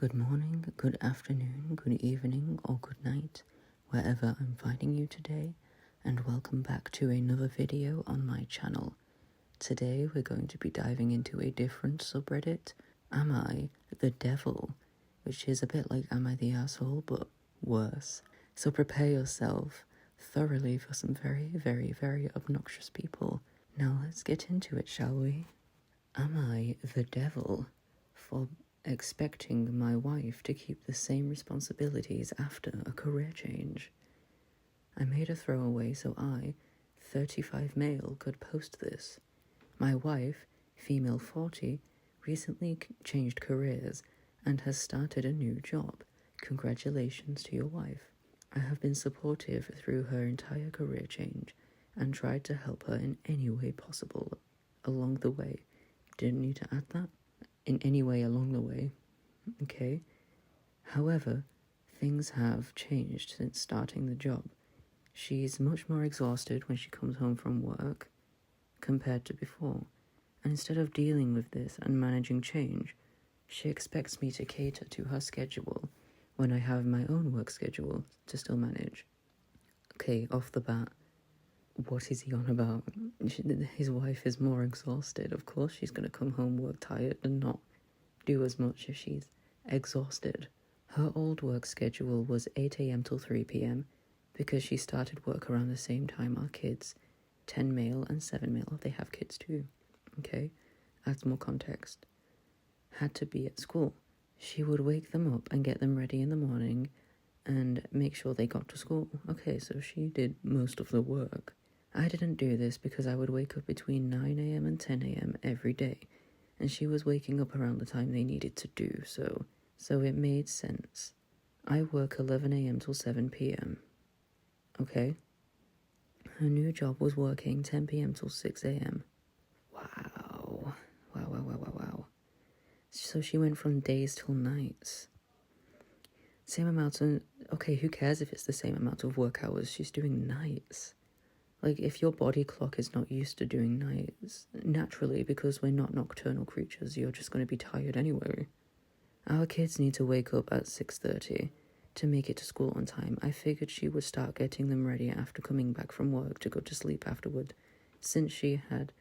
Good morning, good afternoon, good evening, or good night, wherever I'm finding you today, and welcome back to another video on my channel. Today we're going to be diving into a different subreddit, Am I the Devil? Which is a bit like Am I the Asshole, but worse. So prepare yourself thoroughly for some very, very, very obnoxious people. Now let's get into it, shall we? Am I the devil for expecting my wife to keep the same responsibilities after a career change? I made a throwaway so I, 35 male, could post this. My wife, female 40, recently changed careers and has started a new job. Congratulations to your wife. I have been supportive through her entire career change and tried to help her in any way possible along the way. Didn't need to add that. In any way along the way. Okay? However, things have changed since starting the job. She's much more exhausted when she comes home from work compared to before. And instead of dealing with this and managing change, she expects me to cater to her schedule when I have my own work schedule to still manage. Okay, off the bat, what is he on about? His wife is more exhausted. Of course she's going to come home work tired and not do as much if she's exhausted. Her old work schedule was 8 a.m. till 3 p.m. because she started work around the same time our kids, 10 male and 7 male, they have kids too. Okay, adds more context. Had to be at school. She would wake them up and get them ready in the morning and make sure they got to school. Okay, so she did most of the work. I didn't do this because I would wake up between 9 a.m. and 10 a.m. every day, and she was waking up around the time they needed to do so it made sense. I work 11 a.m. till 7 p.m. Okay? Her new job was working 10 p.m. till 6 a.m. Wow. Wow. So she went from days till nights. Same amount of... Okay, who cares if it's the same amount of work hours? She's doing nights. Like, if your body clock is not used to doing nights, naturally, because we're not nocturnal creatures, you're just going to be tired anyway. Our kids need to wake up at 6:30 to make it to school on time. I figured she would start getting them ready after coming back from work to go to sleep afterward, since she had...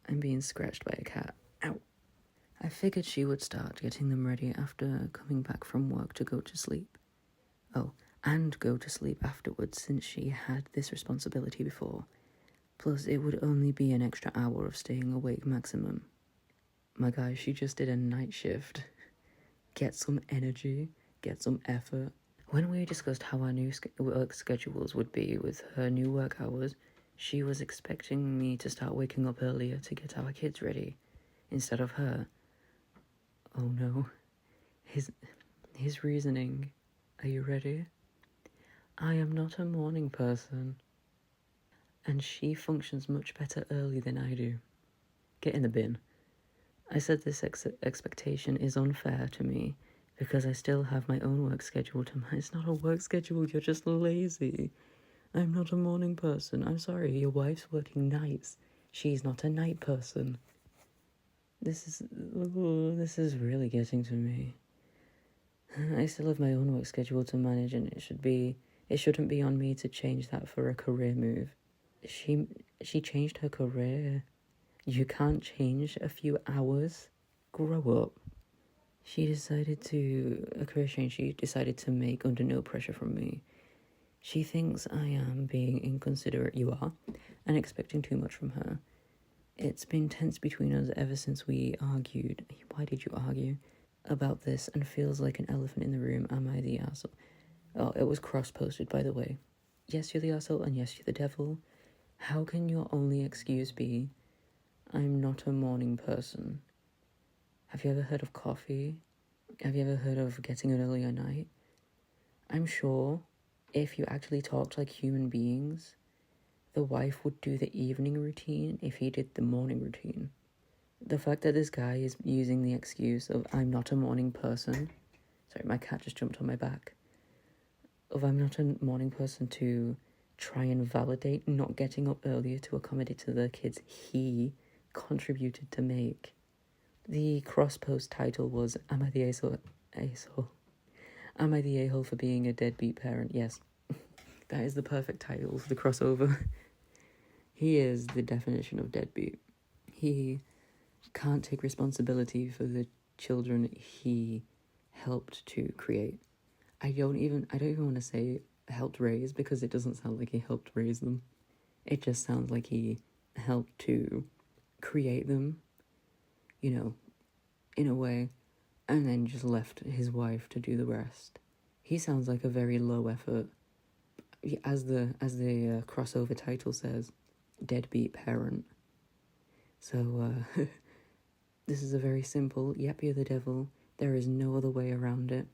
I'm being scratched by a cat. Ow. I figured she would start getting them ready after coming back from work to go to sleep. Oh, and go to sleep afterwards since she had this responsibility before. Plus, it would only be an extra hour of staying awake maximum. My guy, she just did a night shift. Get some energy, get some effort. When we discussed how our new work schedules would be with her new work hours, she was expecting me to start waking up earlier to get our kids ready, instead of her. Oh no. His reasoning. Are you ready? I am not a morning person, and she functions much better early than I do. Get in the bin. I said this expectation is unfair to me because I still have my own work schedule to manage. It's not a work schedule, you're just lazy. I'm not a morning person. I'm sorry, your wife's working nights. She's not a night person. This is really getting to me. I still have my own work schedule to manage, and it shouldn't be on me to change that for a career move. She changed her career. You can't change a few hours. Grow up. A career change she decided to make under no pressure from me. She thinks I am being inconsiderate, you are, and expecting too much from her. It's been tense between us ever since we argued. Why did you argue about this? And feels like an elephant in the room. Am I the asshole? Oh, it was cross-posted, by the way. Yes, you're the asshole, and yes, you're the devil. How can your only excuse be, I'm not a morning person? Have you ever heard of coffee? Have you ever heard of getting an earlier night? I'm sure if you actually talked like human beings, the wife would do the evening routine if he did the morning routine. The fact that this guy is using the excuse of I'm not a morning person... Sorry, my cat just jumped on my back. Of I'm not a morning person to try and validate not getting up earlier to accommodate to the kids he contributed to make. The cross-post title was, Am I the asshole? Am I the a-hole for being a deadbeat parent? Yes. That is the perfect title for the crossover. He is the definition of deadbeat. He can't take responsibility for the children he helped to create. I don't even want to say helped raise, because it doesn't sound like he helped raise them. It just sounds like he helped to create them, in a way, and then just left his wife to do the rest. He sounds like a very low effort, as the crossover title says, deadbeat parent. So this is a very simple, yep, you're the devil, there is no other way around it,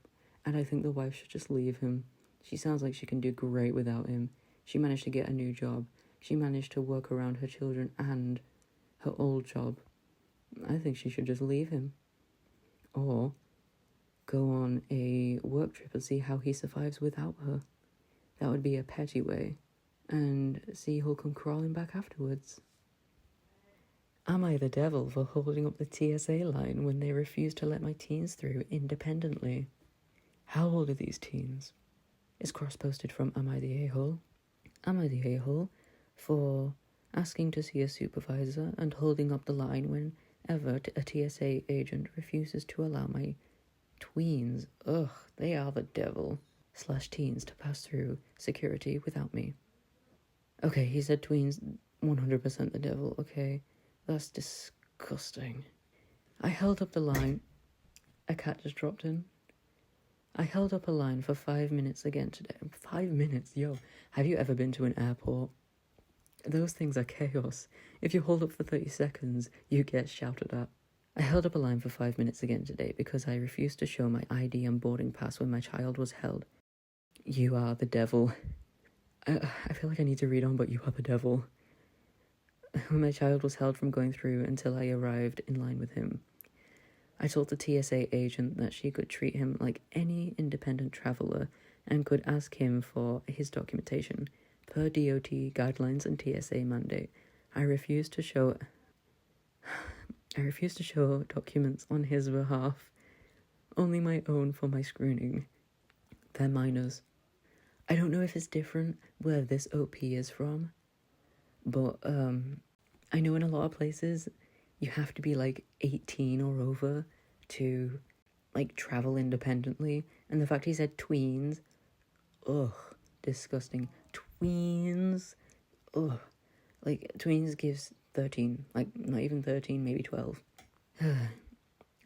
and I think the wife should just leave him. She sounds like she can do great without him. She managed to get a new job. She managed to work around her children and her old job. I think she should just leave him. Or go on a work trip and see how he survives without her. That would be a petty way. And see who'll come crawling back afterwards. Am I the devil for holding up the TSA line when they refuse to let my teens through independently? How old are these teens? It's cross-posted from Am I the a-hole? Am I the a-hole for asking to see a supervisor and holding up the line whenever a TSA agent refuses to allow my tweens, they are the devil, /teens to pass through security without me? Okay, he said tweens, 100% the devil, okay? That's disgusting. I held up the line. A cat just dropped in. I held up a line for 5 minutes again today. 5 minutes, yo. Have you ever been to an airport? Those things are chaos. If you hold up for 30 seconds, you get shouted at. I held up a line for 5 minutes again today because I refused to show my ID and boarding pass when my child was held. You are the devil. I feel like I need to read on, but you are the devil. When my child was held from going through until I arrived in line with him, I told the TSA agent that she could treat him like any independent traveller and could ask him for his documentation per DOT guidelines and TSA mandate. I refused to show documents on his behalf, only my own for my screening. They're minors. I don't know if it's different where this OP is from, but I know in a lot of places you have to be like 18 or over to like travel independently, and the fact he said tweens, disgusting. Tweens, like tweens gives 13, like not even 13, maybe 12.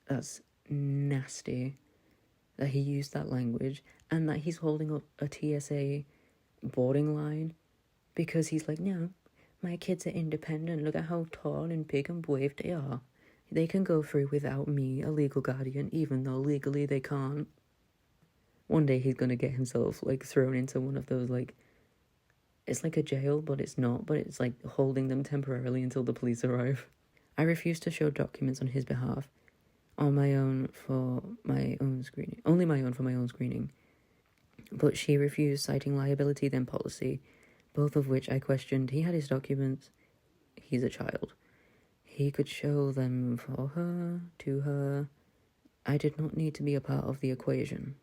That's nasty that he used that language, and that he's holding up a TSA boarding line because he's like, no, my kids are independent, look at how tall and big and brave they are. They can go through without me, a legal guardian, even though legally they can't. One day he's gonna get himself like thrown into one of those, like, it's like a jail, but it's not, but it's like holding them temporarily until the police arrive. I refused to show documents on his behalf, on my own for my own screening, only my own for my own screening. But she refused, citing liability then policy, both of which I questioned. He had his documents. He's a child. He could show them for her, to her. I did not need to be a part of the equation.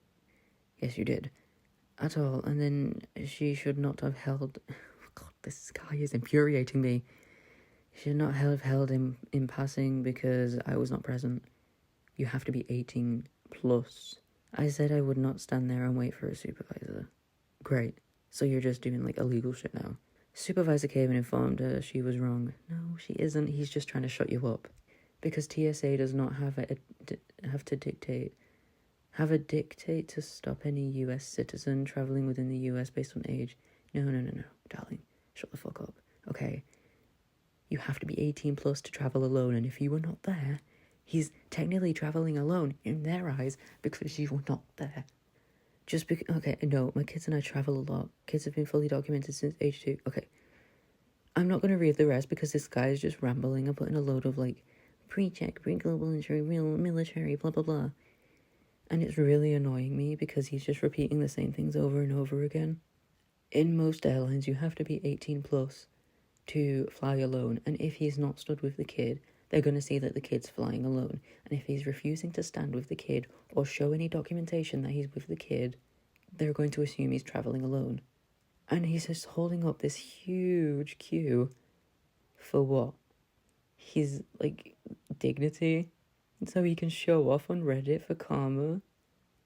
Yes, you did. At all. And then she should not have held... God, this guy is infuriating me. She should not have held him in passing because I was not present. You have to be 18 plus. I said I would not stand there and wait for a supervisor. Great. So you're just doing like illegal shit now. Supervisor came and informed her she was wrong. No, she isn't. He's just trying to shut you up. Because TSA does not have a dictate to stop any US citizen traveling within the US based on age. No, darling. Shut the fuck up. Okay. You have to be 18 plus to travel alone, and if you were not there, he's technically traveling alone in their eyes because you were not there. Just because, okay, no, my kids and I travel a lot. Kids have been fully documented since age 2. Okay. I'm not going to read the rest because this guy is just rambling and putting a load of, like, pre-check, pre-global injury, real military, blah, blah, blah. And it's really annoying me because he's just repeating the same things over and over again. In most airlines, you have to be 18 plus to fly alone. And if he's not stood with the kid, they're going to see that the kid's flying alone. And if he's refusing to stand with the kid or show any documentation that he's with the kid, they're going to assume he's traveling alone. And he's just holding up this huge queue for what? His, like, dignity? So he can show off on Reddit for karma?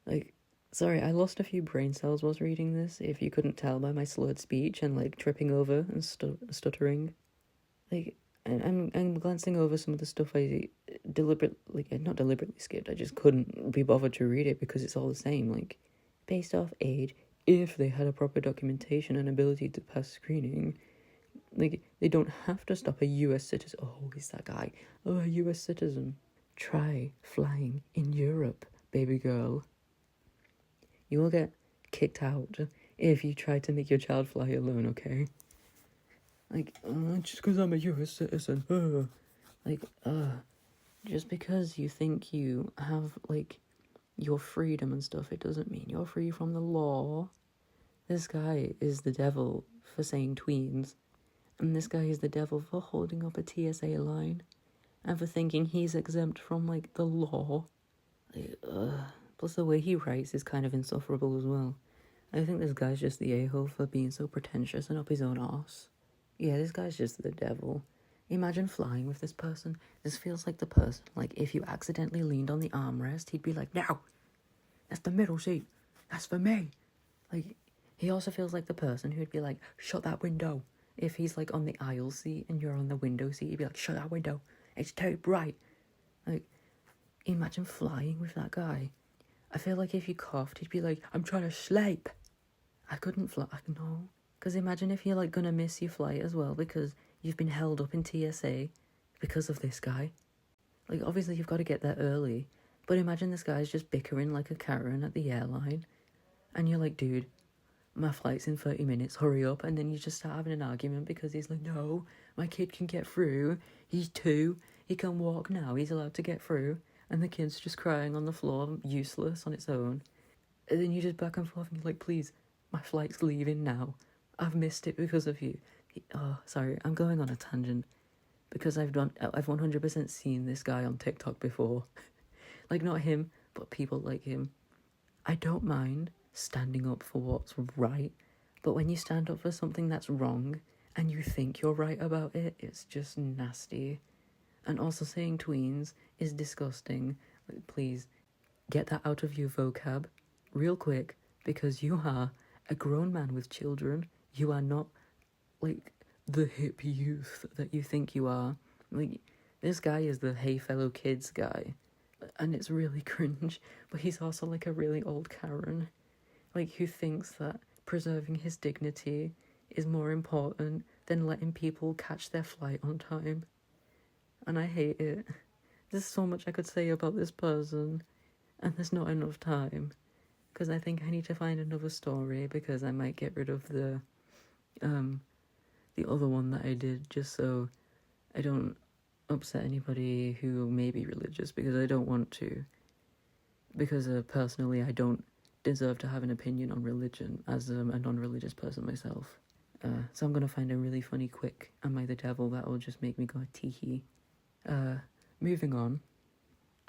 Like, sorry, I lost a few brain cells whilst reading this, if you couldn't tell by my slurred speech and, like, tripping over and stuttering. Like, I'm glancing over some of the stuff I not deliberately skipped, I just couldn't be bothered to read it because it's all the same, like, based off age, if they had a proper documentation and ability to pass screening, like, they don't have to stop a US citizen. Oh, he's that guy. Oh, a US citizen. Try flying in Europe, baby girl. You will get kicked out if you try to make your child fly alone, okay? Like, just because I'm a US citizen, just because you think you have, like, your freedom and stuff, it doesn't mean you're free from the law. This guy is the devil for saying tweens, and this guy is the devil for holding up a TSA line, and for thinking he's exempt from, like, the law. Like, plus the way he writes is kind of insufferable as well. I think this guy's just the a-hole for being so pretentious and up his own arse. Yeah, this guy's just the devil. Imagine flying with this person. This feels like the person, like, if you accidentally leaned on the armrest, he'd be like, no, that's the middle seat. That's for me. Like, he also feels like the person who'd be like, shut that window. If he's, like, on the aisle seat and you're on the window seat, he'd be like, shut that window. It's too bright. Like, imagine flying with that guy. I feel like if you coughed, he'd be like, I'm trying to sleep. I couldn't fly. No. Because imagine if you're, like, gonna miss your flight as well because you've been held up in TSA because of this guy. Like, obviously you've got to get there early, but imagine this guy's just bickering like a Karen at the airline, and you're like, dude, my flight's in 30 minutes, hurry up, and then you just start having an argument because he's like, no, my kid can get through, he's 2, he can walk now, he's allowed to get through, and the kid's just crying on the floor, useless on its own, and then you just back and forth, and you're like, please, my flight's leaving now, I've missed it because of you. Oh, sorry, I'm going on a tangent, because I've 100% seen this guy on TikTok before. Like, not him, but people like him. I don't mind standing up for what's right, but when you stand up for something that's wrong, and you think you're right about it, it's just nasty. And also saying tweens is disgusting. Like, please, get that out of your vocab, real quick, because you are a grown man with children. You are not, like, the hip youth that you think you are. Like, this guy is the hey fellow kids guy, and it's really cringe, but he's also, like, a really old Karen, like, who thinks that preserving his dignity is more important than letting people catch their flight on time. And I hate it. There's so much I could say about this person, and there's not enough time, because I think I need to find another story, because I might get rid of the other one that I did, just so I don't upset anybody who may be religious, because I don't want to. Because personally, I don't deserve to have an opinion on religion as a non-religious person myself. So I'm going to find a really funny, quick, am I the devil, that will just make me go tee-hee. Moving on.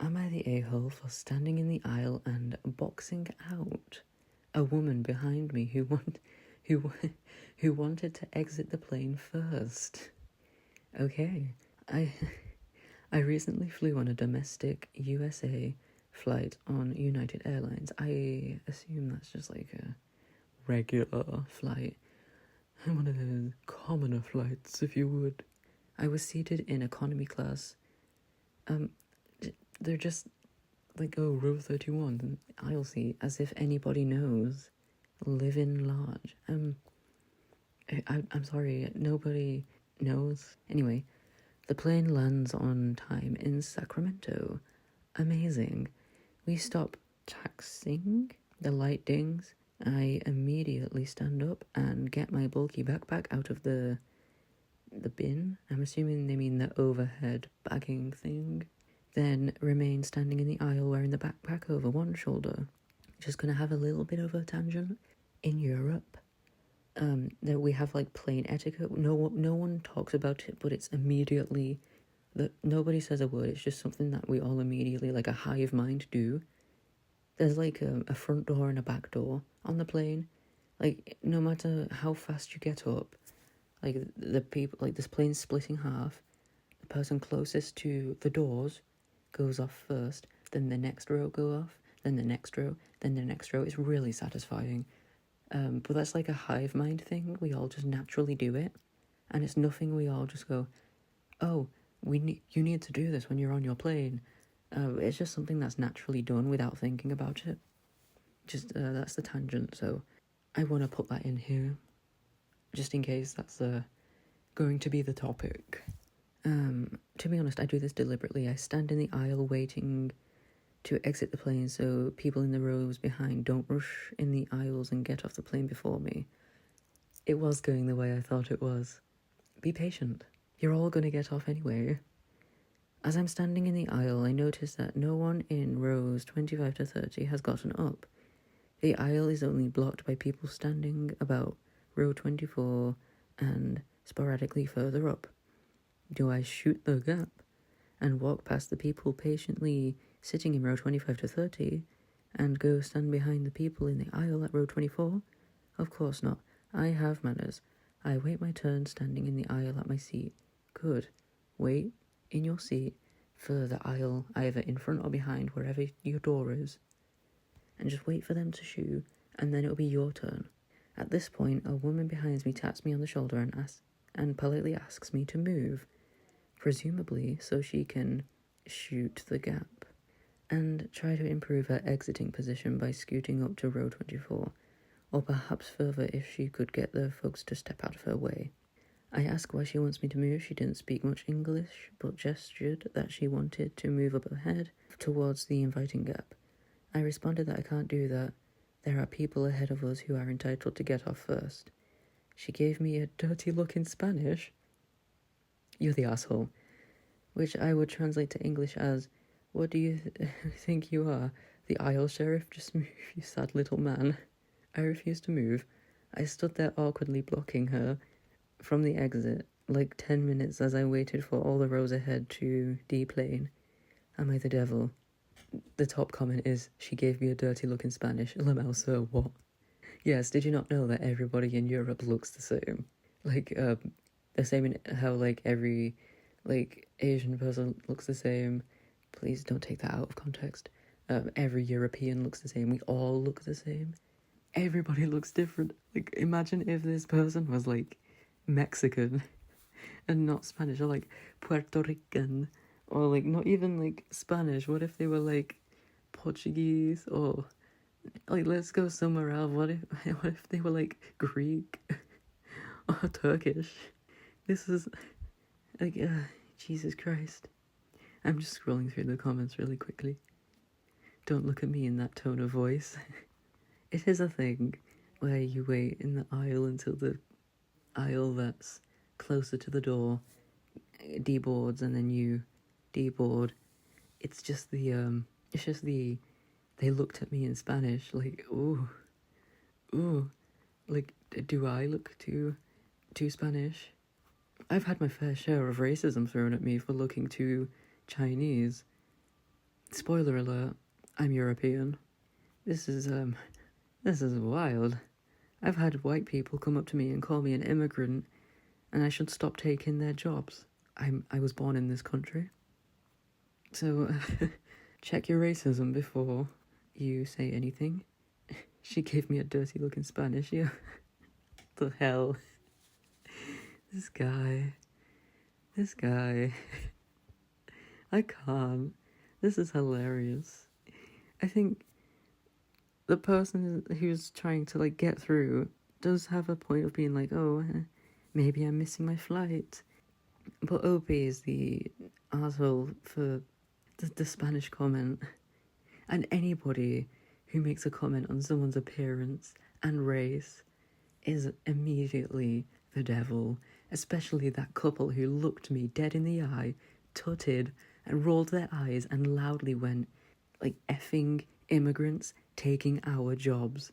Am I the a-hole for standing in the aisle and boxing out a woman behind me who wanted to exit the plane first? Okay. I recently flew on a domestic USA flight on United Airlines. I assume that's just like a regular flight. One of those commoner flights, if you would. I was seated in economy class. They're just like, oh, row 31, aisle seat, as if anybody knows. Living large. I'm sorry, nobody knows. Anyway, the plane lands on time in Sacramento. Amazing. We stop taxiing. The light dings. I immediately stand up and get my bulky backpack out of the bin. I'm assuming they mean the overhead bagging thing. Then remain standing in the aisle wearing the backpack over one shoulder. Just gonna have a little bit of a tangent. In Europe, that we have, like, plane etiquette. No one talks about it, but it's immediately nobody says a word. It's just something that we all immediately, like a hive mind, do. There's like a front door and a back door on the plane. Like, no matter how fast you get up, like the people, like this plane's split in half. The person closest to the doors goes off first, then the next row go off, then the next row, then the next row. It's really satisfying. But that's like a hive mind thing. We all just naturally do it. And it's nothing we all just go, oh, you need to do this when you're on your plane. It's just something that's naturally done without thinking about it. Just, that's the tangent, so I want to put that in here, just in case that's going to be the topic. To be honest, I do this deliberately. I stand in the aisle waiting to exit the plane so people in the rows behind don't rush in the aisles and get off the plane before me. It was going the way I thought it was. Be patient. You're all going to get off anyway. As I'm standing in the aisle, I notice that no one in rows 25 to 30 has gotten up. The aisle is only blocked by people standing about row 24 and sporadically further up. Do I shoot the gap and walk past the people patiently sitting in row 25 to 30 and go stand behind the people in the aisle at row 24? Of course not. I have manners. I wait my turn standing in the aisle at my seat. Good. Wait in your seat for the aisle either in front or behind, wherever your door is, and just wait for them to shoo, and then it'll be your turn. At this point, a woman behind me taps me on the shoulder and politely asks me to move, presumably so she can shoot the gap and try to improve her exiting position by scooting up to row 24, or perhaps further if she could get the folks to step out of her way. I ask why she wants me to move. She didn't speak much English, but gestured that she wanted to move up ahead towards the inviting gap. I responded that I can't do that. There are people ahead of us who are entitled to get off first. She gave me a dirty look in Spanish. You're the asshole. Which I would translate to English as, what do you think you are? The aisle sheriff? Just move, you sad little man. I refused to move. I stood there awkwardly blocking her from the exit, like 10 minutes as I waited for all the rows ahead to deplane. Am I the devil? The top comment is, she gave me a dirty look in Spanish. Lamel, sir, what? Yes, did you not know that everybody in Europe looks the same? Like, the same in how, like, every, like, Asian person looks the same. Please don't take that out of context. Every European looks the same. We all look the same. Everybody looks different. Like, imagine if this person was, like, Mexican and not Spanish, or, like, Puerto Rican, or, like, not even, like, Spanish. What if they were, like, Portuguese, or, like, let's go somewhere else. What if they were, like, Greek or Turkish? This is, like, Jesus Christ. I'm just scrolling through the comments really quickly. Don't look at me in that tone of voice. It is a thing where you wait in the aisle until the aisle that's closer to the door deboards, and then you deboard. It's just the they looked at me in Spanish like, ooh, like, do I look too Spanish? I've had my fair share of racism thrown at me for looking too Chinese. Spoiler alert, I'm European. This is wild. I've had white people come up to me and call me an immigrant, and I should stop taking their jobs. I was born in this country. So, check your racism before you say anything. She gave me a dirty look in Spanish, yeah. The hell? This guy. I can't. This is hilarious. I think the person who's trying to, like, get through does have a point of being like, oh, maybe I'm missing my flight. But OP is the asshole for the Spanish comment. And anybody who makes a comment on someone's appearance and race is immediately the devil. Especially that couple who looked me dead in the eye, tutted, and rolled their eyes and loudly went, like, effing immigrants taking our jobs.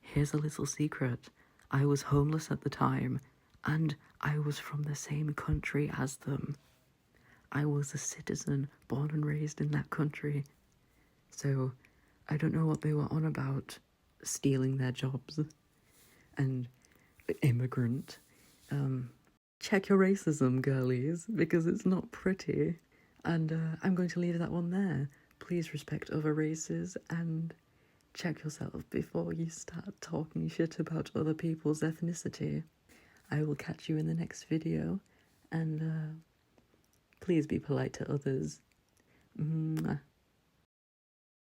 Here's a little secret. I was homeless at the time, and I was from the same country as them. I was a citizen born and raised in that country. So I don't know what they were on about, stealing their jobs and immigrant. Check your racism, girlies, because it's not pretty. And I'm going to leave that one there. Please respect other races and check yourself before you start talking shit about other people's ethnicity. I will catch you in the next video, and please be polite to others. Mwah.